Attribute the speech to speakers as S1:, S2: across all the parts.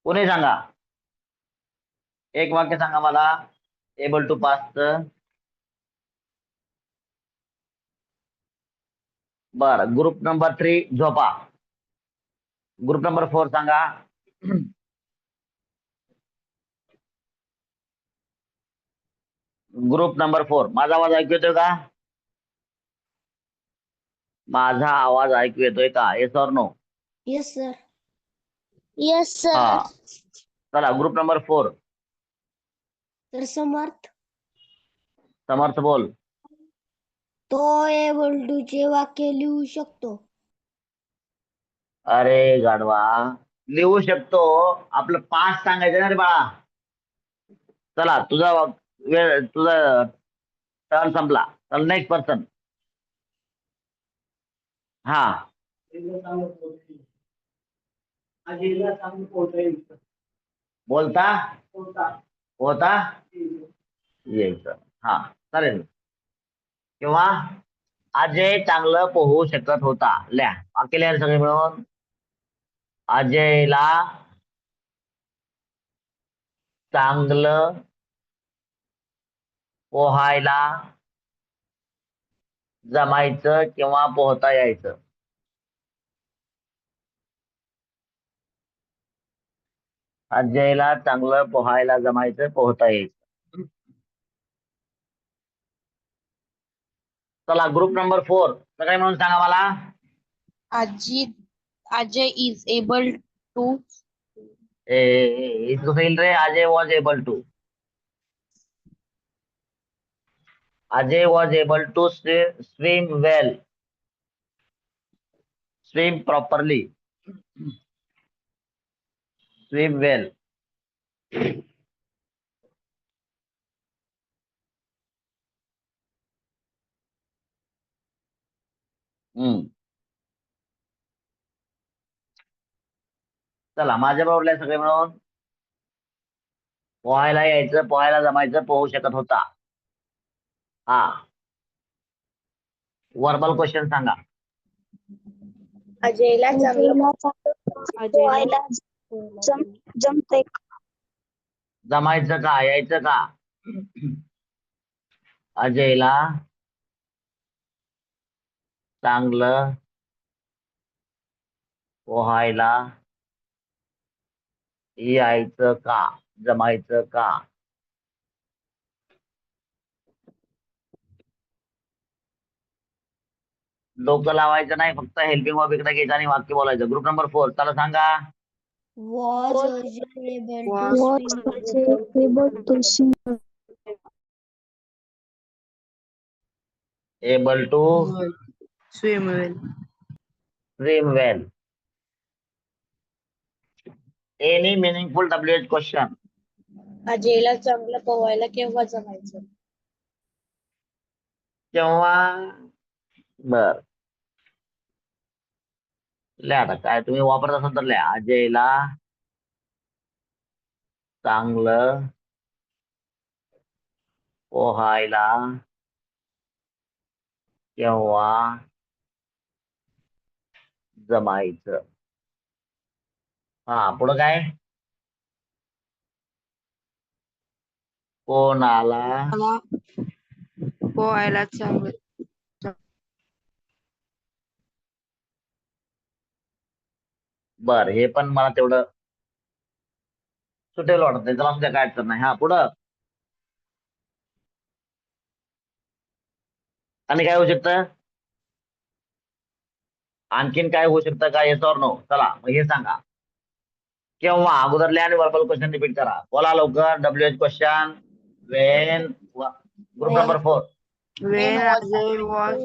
S1: कोणी सांगा, एक वाक्य सांगा मला. Able to pass. बर, ग्रुप नंबर 3 झोपा. ग्रुप नंबर 4 सांगा. ग्रुप नंबर 4, माझा आवाज ऐकू येतोय का? माझा आवाज ऐकू येतोय का? Yes or no?
S2: Yes sir. Yes
S1: हा,
S2: सर.
S1: चला ग्रुप नंबर 4.
S2: तर समर्थ.
S1: समर्थ बोल.
S2: तो एबल टू चे वाक्य लिहू शकतो.
S1: अरे गाढवा, लिहू शकतो. आपलं पास सांगायचं ना रे बाळा. चला तुझा वेळ, तुझा टर्न संपला. चल नेक्स्ट पर्सन. हा, बोलता होता यायचं. हा, चालेल. किंवा अजय चांगलं पोहू शकत होता. लिहा वाक्य लिहा सगळे मिळून. अजयला चांगलं पोहायला जमायचं किंवा पोहता यायचं. अजयला चांगलं पोहायला जमायचं, पोहता यायचं. चला ग्रुप नंबर 4 सगळे म्हणून सांगा मला.
S3: Ajay is able to
S1: इसको सही रे. Ajay was able to. Ajay was able to swim well. Swim properly. Swim well. चला माझ्या बरोबर सगळे मिळून. पोहायला यायचं, पोहायला जमायचं, पोहू शकत होता. हा, वर्बल क्वेश्चन सांगा.
S2: अजयला पोहायला जमते.
S1: जमायचं का, यायचं का? अजयला चांगलं पोहायला यायचं का, जमायचं का? डोकं लावायचं नाही, फक्त हेल्पिंग वर्ब इकडे घ्यायचं आणि वाक्य बोलायचं. ग्रुप नंबर 4 चला सांगा.
S2: Was Ajay able to swim?
S1: Able to
S3: swim well.
S1: Swim well. Any meaningful WH question.
S3: अजयला चांगलं पोहायला केव्हा जमायचं?
S1: केव्हा? बर, लिहा आता. काय तुम्ही वापरत असाल तर लिहा. अजयला चांगलं पोहायला केव्हा जमायचं. हा, पुढं काय? कोणाला
S3: पोहायला चांगलं
S1: बर, हे पण मला तेवढं सुटेल वाटत नाही. चला आमच्या काय अडचण नाही. हा, पुढं आणि काय होऊ शकतं? आणखीन काय होऊ शकतं का? Yes or no? चला मग हे सांगा. केव्हा अगोदर लिहा आणि वर्बल क्वेश्चन रिपीट करा. बोला लवकर. WH question. Wien. Group number 4.
S3: when Ajay was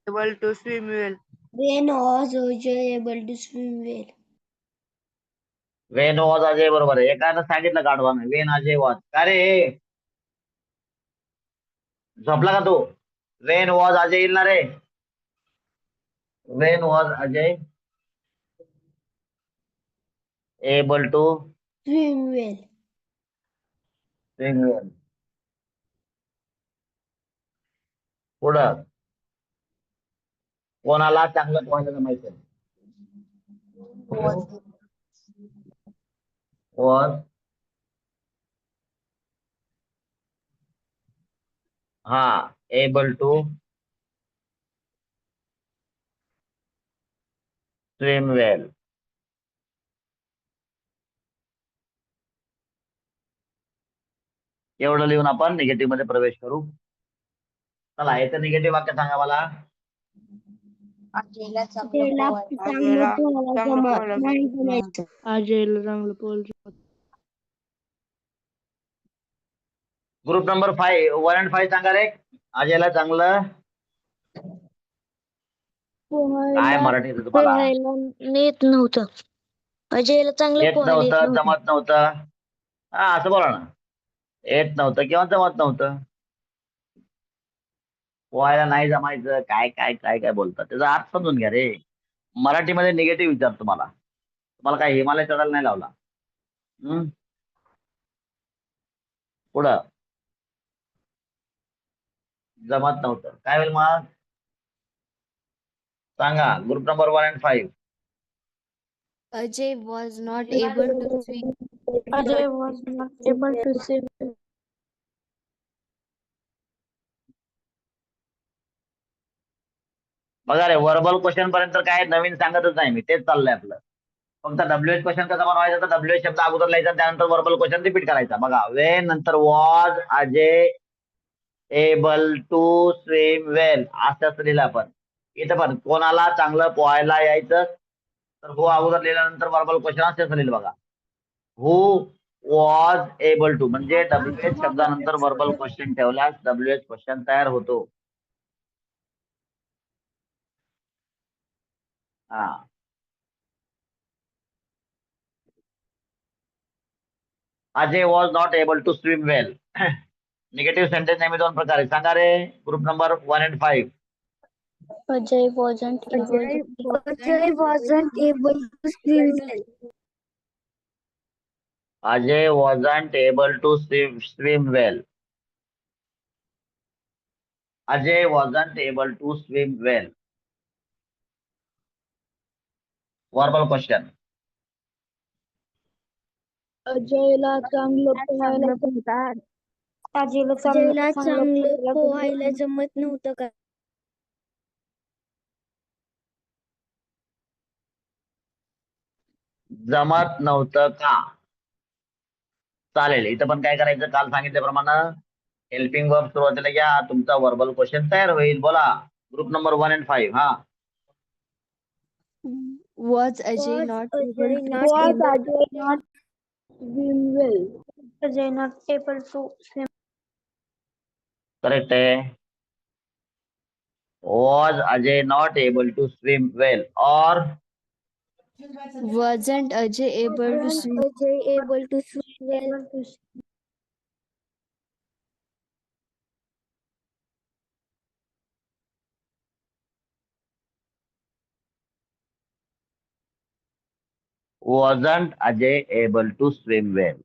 S3: able to swim well.
S2: When was Ajay able to swim well?
S1: Wien was Ajay बरोबर आहे. एकानं सांगितलं गाढवानं. Wien Ajay was. का रे, झोपला का तू? वेन वॉज अजय येईल ना रे. When was Ajay able to
S2: Swim well.
S1: Swim well. पुढं कोणाला चांगलं पोहायला जमायचं? वॉज हा एबल टू स्विम वेल. एवढं लिहून आपण निगेटिव्ह मध्ये प्रवेश करू. चला याचं निगेटिव्ह वाक्य सांगा मला.
S3: अजयला
S2: त्याला
S3: चांगलं
S2: चांगलं पोहायला
S3: पोहायला
S2: नाही जमायचं.
S4: अजयला चांगलं पोहायला
S1: ग्रुप नंबर 5 1 and 5 सांगा रे. अजयला चांगलं काय मराठी येतं तुम्हाला?
S2: पोहायला येत नव्हतं. अजयला चांगलं
S1: येत
S2: पोहायला येत
S1: नव्हतं,
S2: नव्हतं.
S1: जमत नव्हतं. हा असं बोला ना. येत नव्हतं किंवा जमत नव्हतं. पोहायला नाही जमायचं. काय काय काय काय बोलतात त्याचा अर्थ समजून घ्या रे. मराठीमध्ये निगेटिव्ह विचार तुम्हाला. तुम्हाला काय हिमालय चढायला नाही लावला. पुढं जमत नव्हतं काय होईल मग सांगा. Group number 1 and 5.
S5: Ajay was not able to swim.
S2: Ajay was not able to swim.
S1: बघा रे वर्बल क्वेश्चन पर्यंत काय नवीन सांगतच नाही मी. तेच चाललंय आपलं. फक्त WH क्वेश्चन कसा बनवायचा तर WH शब्द अगोदर लिहायचा त्यानंतर वर्बल क्वेश्चन रिपीट करायचा. बघा वेन नंतर was Ajay able to swim well असं लिहिलं आपण. इथं पण कोणाला चांगलं पोहायला यायचं तर हो अगोदर लिहिल्यानंतर वर्बल क्वेश्चन असं लिहिलं बघा. हु वॉज एबल टू म्हणजे WH शब्दानंतर वर्बल क्वेश्चन ठेवल्यास WH क्वेश्चन तयार होतो. हा Ajay was not able to swim well. Negative sentence नेहमी दोन प्रकारे सांगा रे. Group number 1 and 5.
S2: Ajay wasn't able to swim well.
S1: Ajay wasn't able to swim well. Ajay wasn't able to swim well. Verbal question.
S2: अजयला चांगलं पोहायला अजयला चांगलं पोहायला जमत नव्हतं का?
S1: जमत नव्हतं का? चालेल. इथं पण काय करायचं काल सांगितल्याप्रमाणे हेल्पिंग वर्ब सुरुवातीला घ्या. तुमचा वर्बल क्वेश्चन तयार होईल. बोला ग्रुप नंबर 1 and 5. हा
S5: Was Ajay not able to
S2: Was
S5: swim?
S2: Ajay not swim well? Ajay not able to swim.
S1: Correct आहे. Was Ajay not able to swim well or
S5: Wasn't Ajay able to swim?
S2: Ajay able to swim well.
S1: wasn't Ajay able to swim well?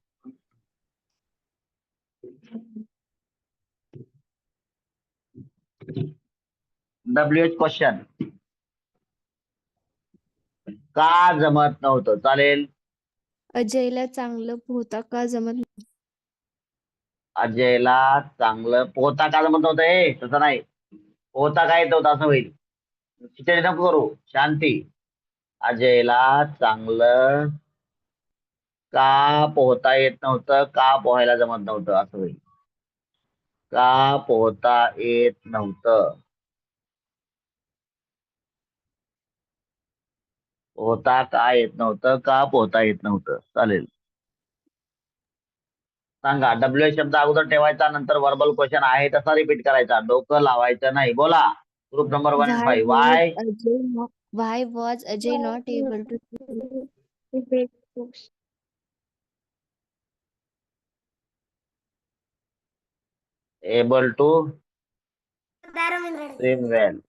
S1: WH question का जमत नव्हतं. चालेल.
S5: अजयला चांगलं पोहता का जमत नाही?
S1: अजयला चांगलं पोहता का जमत नव्हतं. हे तसं नाही. पोहता काय येत होतं असं होईल. खिचडी नको करू. शांती. अजयला चांगलं का पोहता येत नव्हतं. का पोहायला जमत नव्हतं असं होईल. का पोहता येत नव्हतं. पोहता का येत नव्हतं. का पोहता येत नव्हतं. चालेल. सांगा. WH शब्द अगोदर ठेवायचा नंतर वर्बल क्वेश्चन आहे तसा रिपीट करायचा. डोकं लावायचं नाही. बोला group number 1 and 5.
S5: Why was Ajay not able to swim?
S1: able to swim well.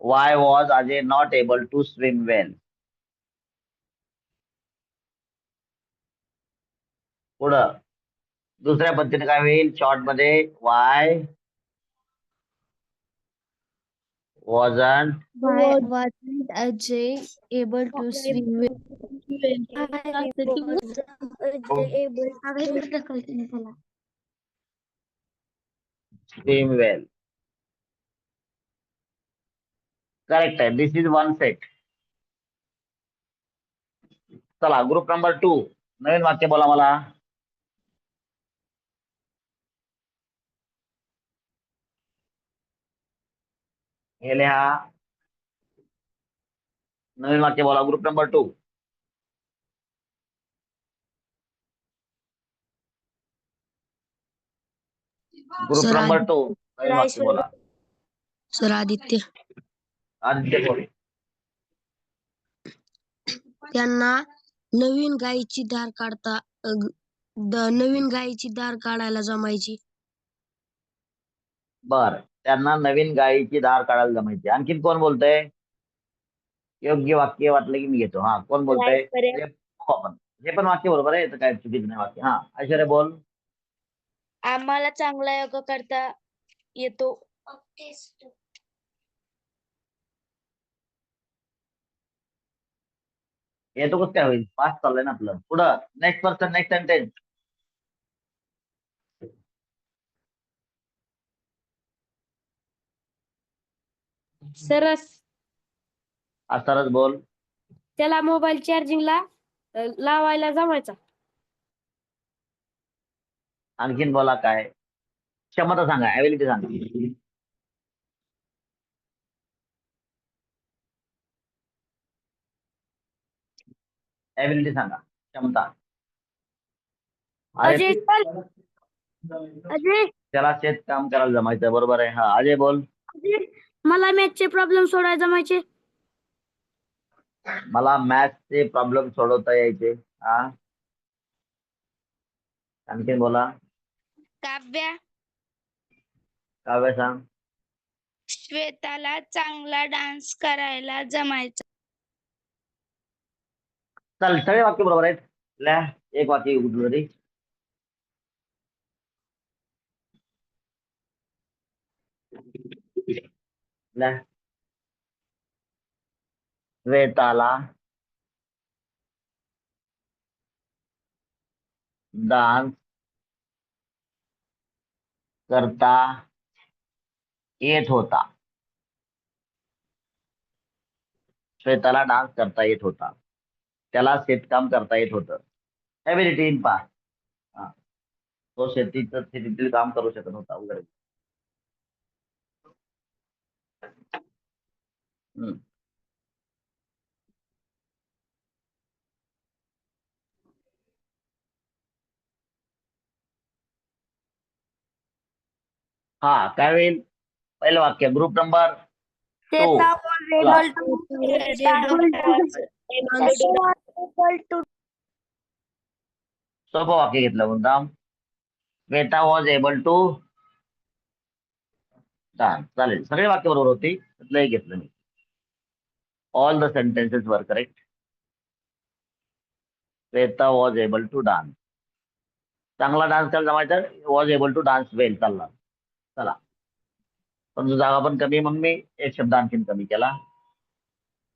S1: Why was Ajay not able to swim well? पुढं दुसऱ्या पद्धतीने काय होईल शॉर्ट मध्ये. wasn't
S5: Why wasn't Ajay able to swim well?
S1: swim well. Correct आहे. दिस is one set. चला group number 2 नवीन वाक्य बोला मला. हे लिहा. नवीन वाक्य बोला group number 2. Group
S6: sir
S1: number 2 नवीन वाक्य बोला.
S6: सर आदित्य
S1: आदित्य बोल.
S6: त्यांना नवीन गायीची धार काढता नवीन गायीची धार काढायला जमायची.
S1: बर त्यांना नवीन गायीची धार काढायला जमायची. आणखीन कोण बोलतय? योग्य वाक्य वाटलं की मी घेतो. हा कोण बोलतय? आपण हे पण वाक्य बरोबर आहे. काय चुकीचं नाही वाक्य. हा ऐश्वर्या बोल.
S7: आम्हाला चांगला योगा करता येतो.
S1: येतो कसं काय होईल? पास चाललंय ना आपलं. पुढं नेक्स्ट पर्सन नेक्स्ट सेंटेन्स.
S7: सरस
S1: सरच बोल.
S7: त्याला मोबाईल चार्जिंगला लावायला जमायचा.
S1: आणखीन बोला काय? क्षमता सांगा. ऍबिलिटी सांगा. ऍबिलिटी सांगा. क्षमता.
S7: अजय अजय
S1: त्याला शेत काम करायला जमायचं. बरोबर आहे. हा अजय बोल.
S7: मला मॅथचे प्रॉब्लेम सोडवायला जमायचे.
S1: मला मॅथ्सचे प्रॉब्लेम सोडवता यायचे. हा आणखीन बोला.
S7: काव्या
S1: काव्य सांग.
S7: श्वेताला चांगला डान्स करायला जमायचा.
S1: चल सगळे वाक्य बरोबर आहेत. लिहा. एक वाक्य कुठलं तरी. लिहा. श्वेताला डान्स करता येत होता. श्वेताला डान्स करता येत होता. त्याला शेतकाम करता येत होतं. Ability in pass. तो शेतीतील काम करू शकत होता वगैरे. हा काय होईल? पहिलं वाक्य ग्रुप नंबर 2. सोपं वाक्य घेतलं मुद्दाम. Shweta was able to dance. चालेल सगळे वाक्य बरोबर होती. त्यातलं एक घेतलं मी. All the sentences were correct. Shweta was able to dance. चांगला डान्स करायला जमायचं. Was able to dance well चालला. चला पण जागा पण कमी मग मी एक शब्द आणखीन कमी केला.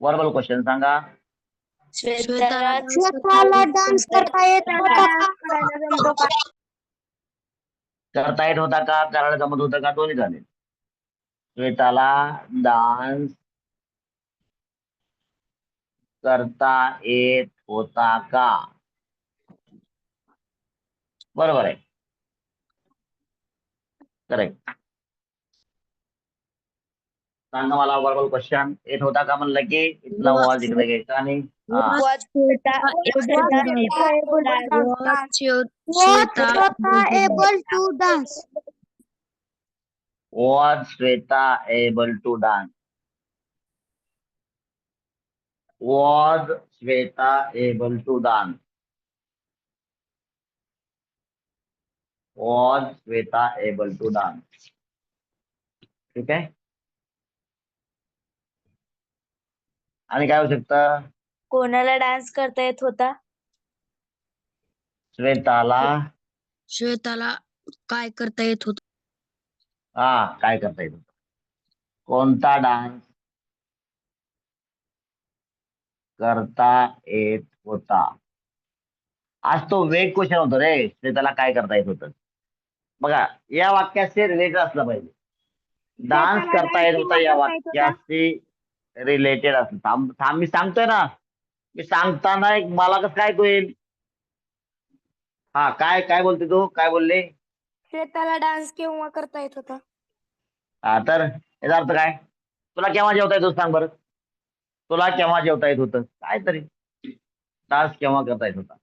S1: वर्बल क्वेश्चन सांगा.
S2: श्वेताला डान्स करता येत होता का?
S1: करता येत होता का? करायला जमत होतं का? दोन्ही झाले. श्वेताला डान्स करता येत होता का? बरोबर आहे. करेक्ट. सांगा मला वर्बल क्वेश्चन. येत होता का म्हणलं की इथला वॉज इकडे घ्यायचा आणि
S2: able to dance.
S1: was Shweta able to dance? Was Shweta able to dance? Was Shweta able to dance? ठीक आहे. आणि काय होऊ शकतं?
S7: कोणाला डान्स करता येत होता?
S6: श्वेताला काय करता येत होत?
S1: हा काय करता येत होतं. कोणता डान्स करता येत होता? आज तो वेग क्वेश्चन होतो रे, त्याला काय करता येत होतं. बघा, या वाक्याशी रिलेटेड असलं पाहिजे. डान्स करता येत होता या वाक्याशी रिलेटेड असलं. थांब थांब, मी सांगतोय ना. मी सांगताना एक मला कसं काय होईल. हा, काय काय बोलते तू, काय बोलले?
S7: श्वेताला डान्स केव्हा करता येत होता?
S1: हा, तर याचा अर्थ काय? तुला केव्हा जेवता येत होतं सांग बरं. तुला केव्हा जेवता येत होतं काय तरी. डान्स केव्हा करता येत होता,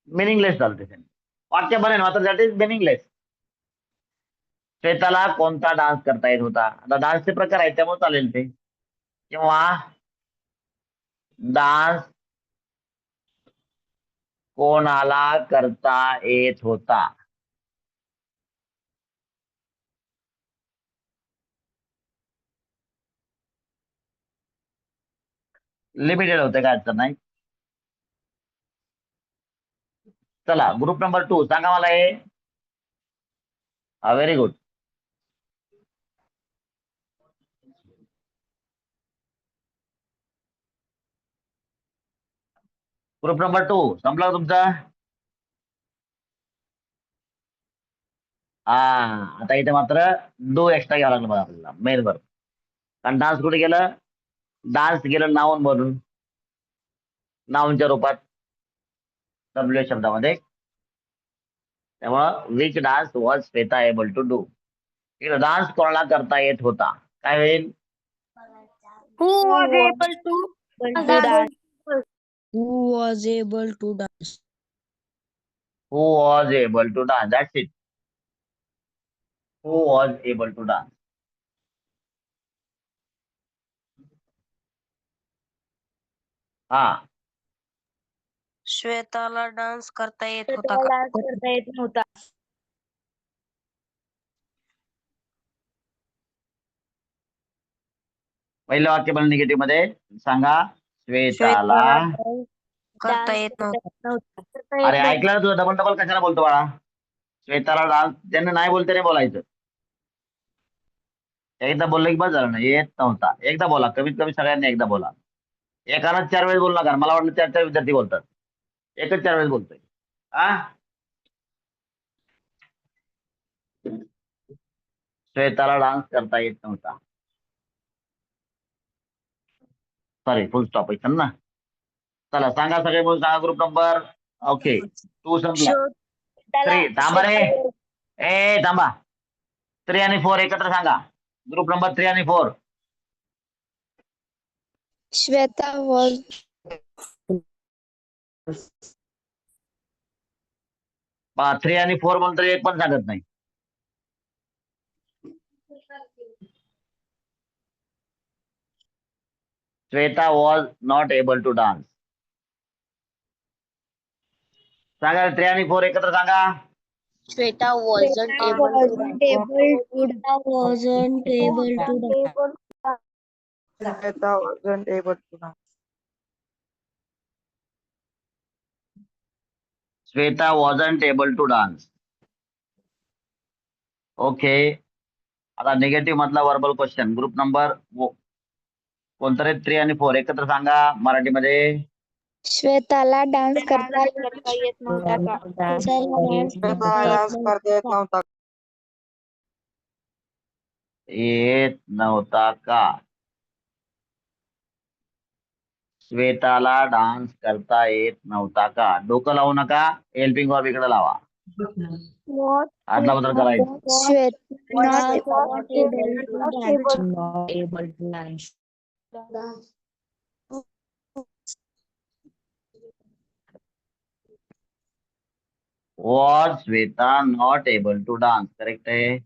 S1: मिनिंगलेस झालं त्याच्याने. वाक्य बनेल मात्र दॅट इज मिनिंगलेस. श्वेताला कोणता डान्स करता येत होता? आता डान्सचे प्रकार आहेत त्यामुळे चालेल ते. किंवा डान्स कोणाला करता येत होता? लिमिटेड होते, काय अडचण नाही. चला, ग्रुप नंबर 2 सांगा मला हे. हा, व्हेरी गुड. ग्रुप नंबर 2 संपला का तुमचा? हा, आता इथे मात्र डू एक्स्ट्रा घ्यावं लागलं बघा आपल्याला मेन वर. कारण डान्स कुठे गेलं? डान्स गेलं नाऊन बनून, नाऊनच्या रूपात डब्ल्यू शब्दामध्ये. त्यामुळं which dance was Shweta able to do. इकडे डान्स कोणाला करता येत होता काय होईल?
S7: Who was able to dance?
S6: Who was able to dance?
S1: Who was able to dance? That's it. Who was able to dance? हा,
S6: श्वेताला डान्स करता येत होता
S7: श्वेताला
S6: का?
S7: डान्स करता येत नव्हता.
S1: पहिलं वाक्य पण निगेटिव्ह मध्ये सांगा. श्वेताला.
S6: श्वेताला डान्स करता येत नव्हता.
S1: अरे ऐकलं ना तुझं, डबल डबल कशाला बोलतो बाळा? श्वेताला डान्स ज्यांना नाही बोलते नाही बोलायचं. एकदा बोललं की बस झालं ना. येत नव्हता एकदा बोला, कमीत कमी सगळ्यांनी एकदा बोला. एकालाच 4 वेळेस बोलू नका. मला वाटलं 4 विद्यार्थी बोलतात. एकच 4 वेळेस बोलतोय. हा, श्वेताला डान्स करता येत नव्हता. सॉरी, फुल स्टॉप आहे ना. चला सांगा सगळे बोल, सांगा ग्रुप नंबर. ओके, 2 संपला. 3 थांबा रे. ए थांबा. 3 आणि 4 एकत्र सांगा. ग्रुप नंबर 3 आणि 4.
S5: Shweta was
S1: 3 आणि 4 म्हणून एक पण सांगत नाही. Shweta was not able to dance. सांगा 3 आणि 4 एकत्र सांगा.
S6: Shweta wasn't able to dance.
S2: wasn't able to dance.
S3: Shweta wasn't able to dance.
S1: Shweta wasn't able to dance. Okay, आता निगेटिव्ह मधला वर्बल क्वेश्चन ग्रुप नंबर कोणतं रे? 3 आणि 4 एकत्र सांगा मराठीमध्ये.
S5: श्वेताला डान्स करता
S7: करता येत नव्हता का?
S3: श्वेताला डान्स करता येत नव्हता.
S1: येत नव्हता का? श्वेताला डान्स करता येत नव्हता का? डोकं लावू नका. हेल्पिंग वर्ब इकडे लावा. आदला बदल करायचं.
S5: श्वेता
S6: Not able to dance.
S1: Was Shweta not able to dance? Correct आहे.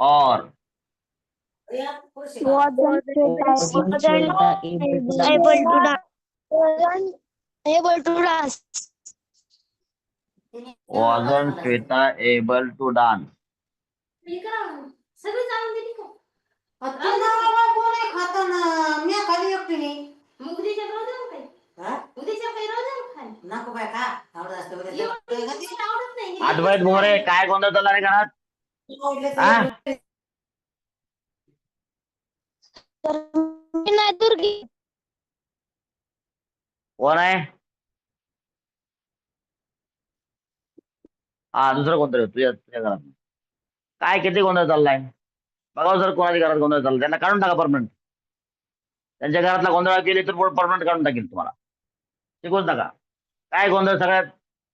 S1: और
S7: Able to dance.
S1: wasn't Shweta able to dance? Advait More काय गोंधळ चालला रे घरात? हा?
S7: नाही दुर्गी.
S1: कोण आहे? हा दुसरं कोणतरी होतं तुझ्या घरात. काय किती गोंधळ चाललाय? बघा सर कोणाच्या घरात गोंधळ चालला त्यांना काढून टाका परमनंट. त्यांच्या घरातला गोंधळ केली तर परमनंट काढून टाकेल तुम्हाला. शिकवूच नका. काय गोंधळ सगळ्यात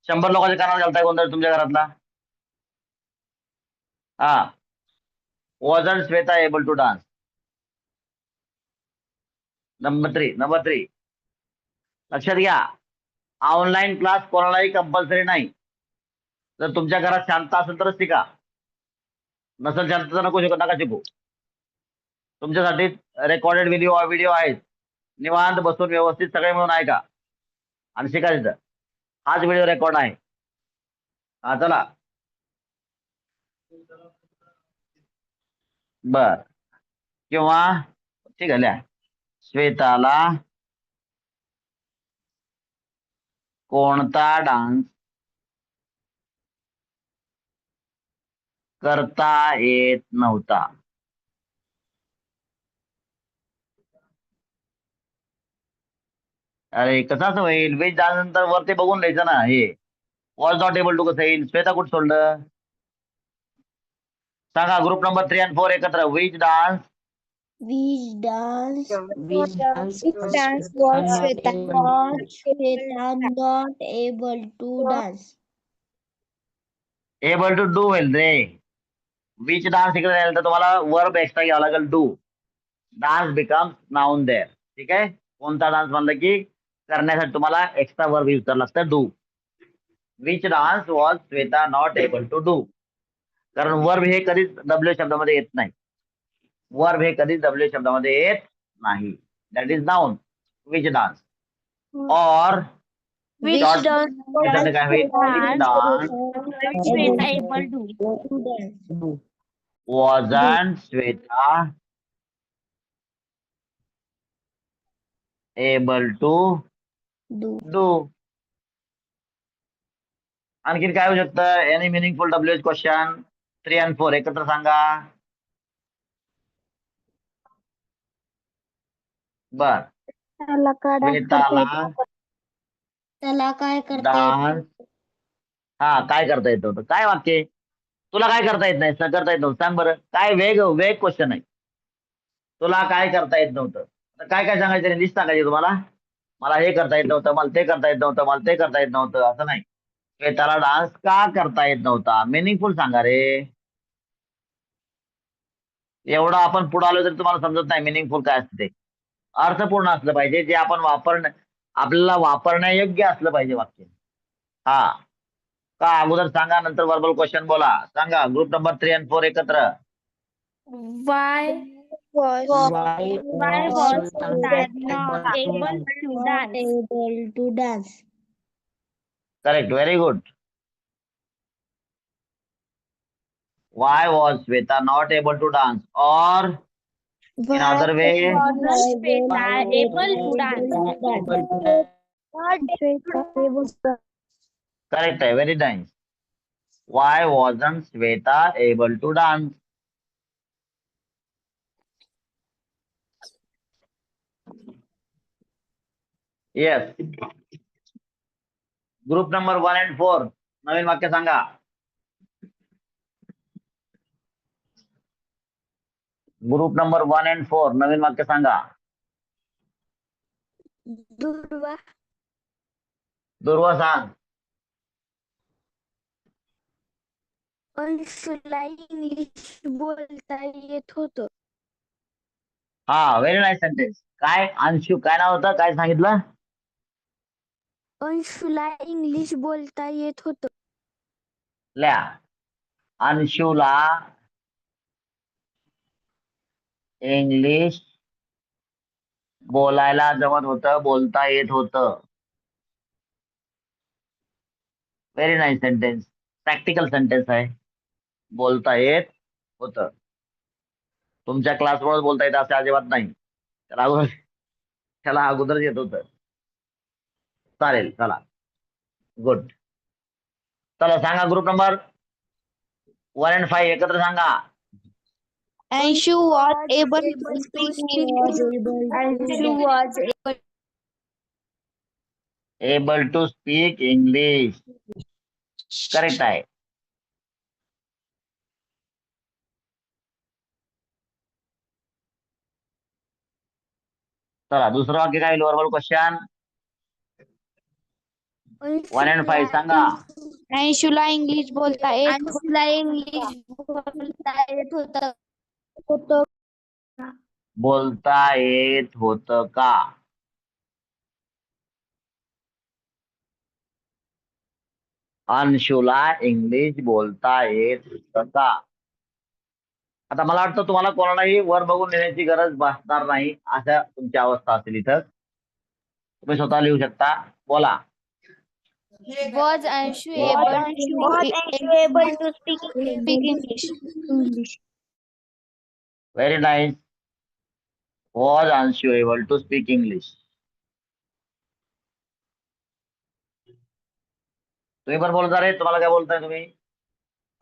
S1: 100 लोकांच्या कानावर घालताय गोंधळ तुमच्या घरातला. हा. Wasn't Shweta able to dance. Number 3 लक्षात घ्या. ऑनलाईन क्लास कोणालाही कंपल्सरी नाही. जर तुमच्या घरात शांत असेल तरच शिका. नसेल शांत तर नका शिकू. तुमच्यासाठी रेकॉर्डेड व्हिडिओ आहेत. निवांत बसून व्यवस्थित सगळे मिळून ऐका आणि शिका तिथं. हाच व्हिडिओ रेकॉर्ड आहे. हा चला. बर. किंवा ठीक आहे. श्वेताला कोणता डान्स करता येत नव्हता? अरे कसं असं होईल? वेज डान्स नंतर वर ते बघून द्यायचं ना. हे वॉज नॉट एबल टू कसं येईल? श्वेता कुठं सोडलं सांगा. ग्रुप नंबर 3 आणि 4 एकत्र. Which dance
S2: Which dance
S6: Which dance
S7: dance
S6: was
S7: was
S6: Shweta
S2: was Shweta not able to dance?
S1: Able to do होईल रे. विच डान्स इकडे राहिलं तर तुम्हाला वर्ब एक्स्ट्रा घ्यावा लागेल do. Dance becomes noun there. ठीक आहे. कोणता डान्स म्हणलं की करण्यासाठी तुम्हाला एक्स्ट्रा वर्ब यूज करावं लागतं do. Which dance was Shweta not able to do. कारण वर्ब हे कधीच डब्ल्यू शब्दामध्ये येत नाही. वर्ब हे कधीच डब्ल्यू शब्दामध्ये येत नाही. That is noun. Which dance और
S7: Which
S1: Short-
S7: dance
S1: याच्यात काय होईल? Dance
S7: Shweta able to
S2: dance?
S1: wasn't Shweta able to
S2: Do.
S1: do. आणखीन काय होऊ शकतं? एनी मिनिंगफुल डब्ल्यूएच क्वेश्चन 3 आणि 4 एकत्र सांगा. बर.
S7: त्याला काय dance करता
S1: श्वेताला
S2: त्याला काय करता
S1: डान्स हा काय करता येत होतं? काय वाक्य? तुला काय करता येत नाही? करता येत नव्हतं सांग बरं. काय वेग क्वेश्चन आहे. तुला काय करता येत नव्हतं? तर काय काय सांगायचं? लिस्ट सांगायची तुम्हाला. मला हे करता येत नव्हतं, मला ते करता येत नव्हतं, मला ते करता येत नव्हतं असं नाही. श्वेताला डान्स का करता येत नव्हता? मिनिंगफुल सांगा रे. एवढं आपण पुढे आलो तरी तुम्हाला समजत नाही मिनिंगफुल काय असते ते. अर्थपूर्ण असलं पाहिजे. जे आपण आपल्याला वापरण्यायोग्य असलं पाहिजे वाक्य. हा का अगोदर सांगा नंतर वर्बल क्वेश्चन बोला. सांगा. ग्रुप नंबर 3 आणि 4 एकत्र.
S4: Why
S7: was
S6: Why was
S7: Shweta
S6: Shweta
S7: not able to
S2: not
S7: dance?
S2: able to dance?
S1: Correct. Very good. Why was Shweta not able to dance? Or in other way,
S7: Wasn't Shweta able to dance?
S1: correct. Very nice. Why wasn't Shweta able to dance? Yes. Group number 1 and 4 नवीन वाक्य सांगा. Group number 1 and 4 नवीन वाक्य सांगा.
S2: दुर्वा
S1: दुर्वा सांग.
S2: Anshula English बोलता येत होतं.
S1: हा व्हेरी नाईस सेंटेन्स. काय अंशू काय नाव होतं? काय सांगितलं?
S2: अंशुला इंग्लिश बोलता येत होतं.
S1: ल्या. अंशूला इंग्लिश बोलायला जमत होतं, बोलता येत होतं. Very nice sentence. Practical sentence आहे. बोलता येत होतं. तुमच्या क्लासवर बोलता येत असं अजिबात नाही. त्याला अगोदरच येत होतं. चालेल चला. गुड. चला सांगा ग्रुप नंबर 1 and 5 एकत्र सांगा.
S7: Anshu was able to speak English.
S5: Anshu was
S1: able to speak English. Correct आहे. चला दुसरं वाक्य काय वर्बल क्वेश्चन 1 and 5 सांगा.
S7: अंशुला इंग्लिश बोलता येत
S5: अंशुला इंग्लिश बोलता येत होतं.
S7: होतं.
S1: बोलता येत होतं का? अंशुला इंग्लिश बोलता येत होतं का? आता मला वाटतं तुम्हाला कोणालाही वर बघून लिहिण्याची गरज भासणार नाही, अशा तुमची अवस्था असेल इथं. तुम्ही स्वतः लिहू शकता. बोला.
S5: Was Anshu
S7: able to speak English.
S1: Very nice. Was Anshu able to speak English. तुम्ही पण बोलता रे, तुम्हाला काय बोलताय तुम्ही?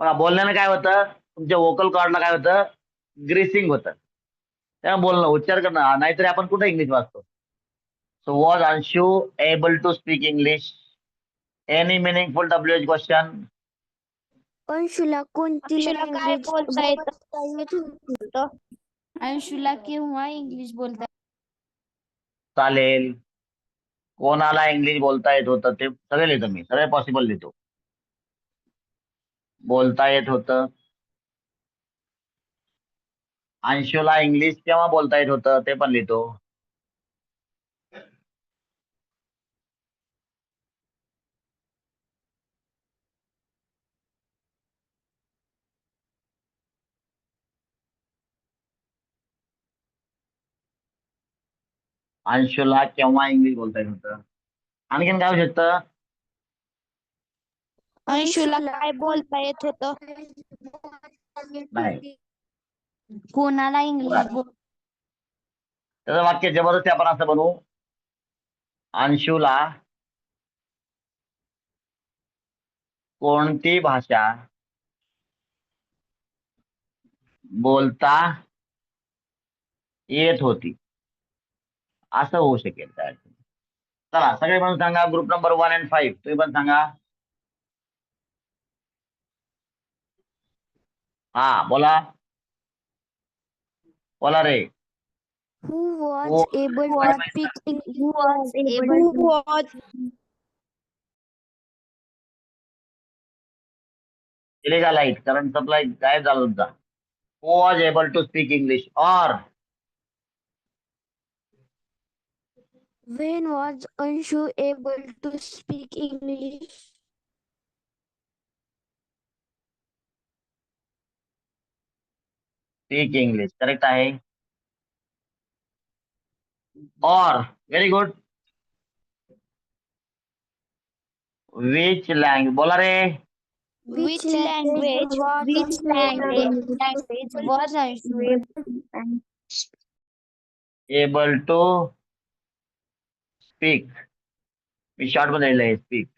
S1: बघा बोलण्याने काय होतं, तुमच्या वोकल कॉर्डला काय होतं, ग्रीसिंग होतं. तेव्हा बोलणं उच्चार करणं, नाहीतरी आपण कुठे इंग्लिश वाचतो. So was Anshu able to speak English? Any meaningful WH question?
S2: अंशुला कोणती
S7: अंशुला काय
S2: language
S7: बोलता येतं?
S2: बोलता येत होतं?
S5: अंशुला केव्हा इंग्लिश बोलता
S1: चालेल. कोणाला इंग्लिश बोलता येत होतं ते सगळे लिहितो मी, सगळे पॉसिबल लिहितो. बोलता येत होतं. अंशुला इंग्लिश केव्हा बोलता येत होतं ते पण लिहितो. अंशुला केव्हा इंग्लिश बोलता येत होतं. आणखीन काय होऊ शकतं?
S7: अंशुला काय बोलता येत होतं?
S1: नाही.
S5: कोणाला इंग्लिश बोल
S1: त्याचं वाक्य जबरदस्ती आपण असं बनवू. अंशुला कोणती भाषा बोलता येत होती, असं होऊ शकेल. काय चला सगळे म्हणून सांगा. ग्रुप नंबर 1 and 5 तुम्ही पण सांगा. हा बोला. बोला रे.
S2: Who was
S1: Who
S2: able
S1: was
S2: to speak English?
S5: Who was able
S7: Who was
S1: दिलेगा लाईट करंट सप्लाय गायब झाला तुमचा. Who was able to speak English or
S2: When was Anshu able to speak English?
S1: speak English? Correct आहे. और very good. Which language बोला रे.
S7: which language
S5: Which language was Anshu able
S1: able to speak. मी short मध्ये लिहिलंय speak.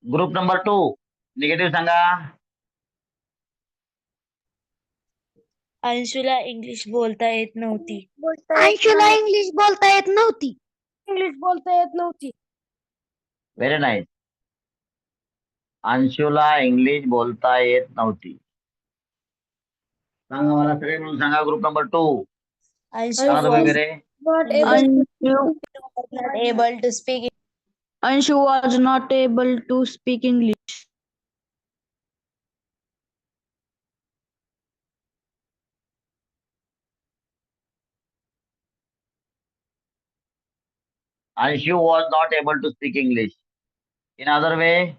S1: Group number 2 negative सांगा.
S6: Anshula English बोलता येत नव्हती.
S2: अंशुला इंग्लिश बोलता येत नव्हती.
S1: Very nice. अंशुला इंग्लिश बोलता येत नव्हती. सांगा मला सगळे म्हणून सांगा. ग्रुप नंबर 2 सांगा तुम्ही मेरे.
S6: able to speak
S3: Anshu was not able to speak English.
S1: Anshu was not able to speak English. In other way,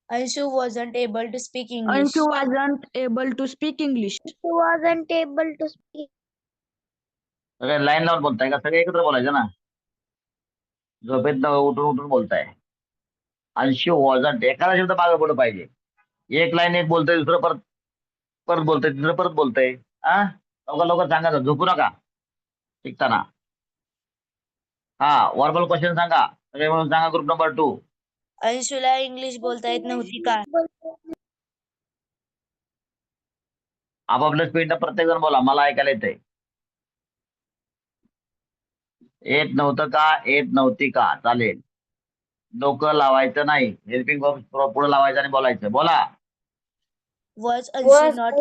S6: Anshu wasn't able to speak English.
S3: Anshu wasn't able to speak English.
S7: Who wasn't able to speak?
S1: सगळे line लावून बोलताय का? सगळे एकत्र बोलायचं ना. झोपेत उठून उठून बोलताय. अंशू वॉजंट एखादा शब्द मागे पुढे पाहिजे. एक लाईन एक बोलतोय, दुसरं परत परत बोलतोय, तिसरं परत बोलतोय. लवकर लवकर सांगा, झोपू नका शिकताना. वर्बल क्वेश्चन सांगा सगळे म्हणून सांगा. Group number 2.
S6: अंशूला इंग्लिश बोलता येत नव्हती का?
S1: आपापल्या स्पीडनं प्रत्येक जण बोला, मला ऐकायला येतंय. येत नव्हतं का, येत नव्हती का, चालेल. डोकं लावायचं नाही, हेल्पिंग पुढे लावायचं आणि बोलायचं. बोला.
S6: Was Anshu not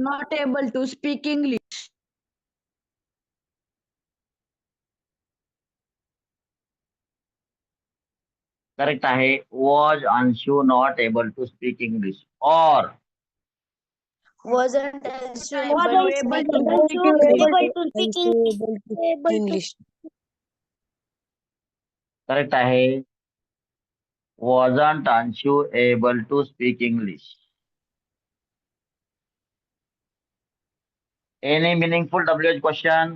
S3: not able to speak English.
S1: Correct आहे. Was Anshu not able to speak English. और
S6: wasn't Anshu
S7: able to speak English.
S1: Correct आहे. Wasn't Anshu able to speak English. Any meaningful WH question.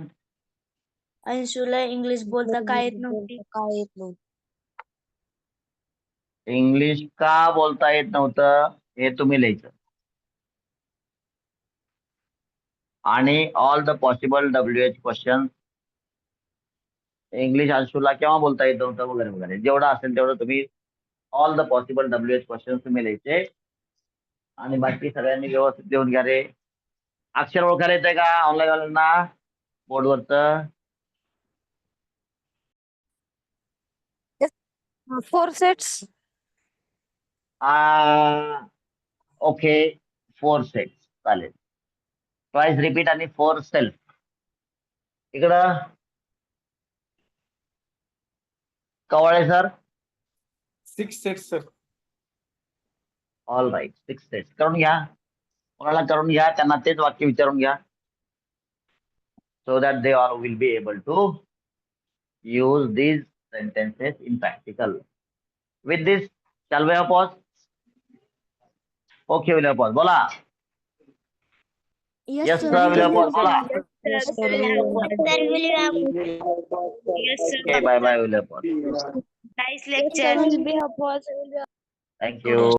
S6: अंशूला English बोलता का येत नव्हती?
S1: English का बोलता येत नव्हतं हे तुम्ही लिहायचं. आणि all the possible WH question. English Anshula केव्हा बोलता येत नव्हतं वगैरे वगैरे, जेवढं असेल तेवढं तुम्ही all the possible WH question तुम्ही लिहायचे. आणि बाकी सगळ्यांनी व्यवस्थित लिहून घ्या रे. अक्षर ओळखायला येतंय का ऑनलाईन वाल्यांना बोर्डवरचं?
S4: 4 sets.
S1: ओके, 4 सेट्स चालेल. ट्वाइस रिपीट आणि 4 सेल्फ. इकडं Kawale sir.
S8: 6 sets, sir.
S1: All right, 6 sets करून घ्या. कोणाला करून घ्या, त्यांना तेच वाक्य विचारून घ्या. So that they are will be able to use these sentences in practical. With this, shall we have pause? Okay, we'll have pause. बोला. Yes, sir, we'll have pause. बोला. Okay, bye bye, we'll have pause.
S6: Nice lecture.
S1: Thank you.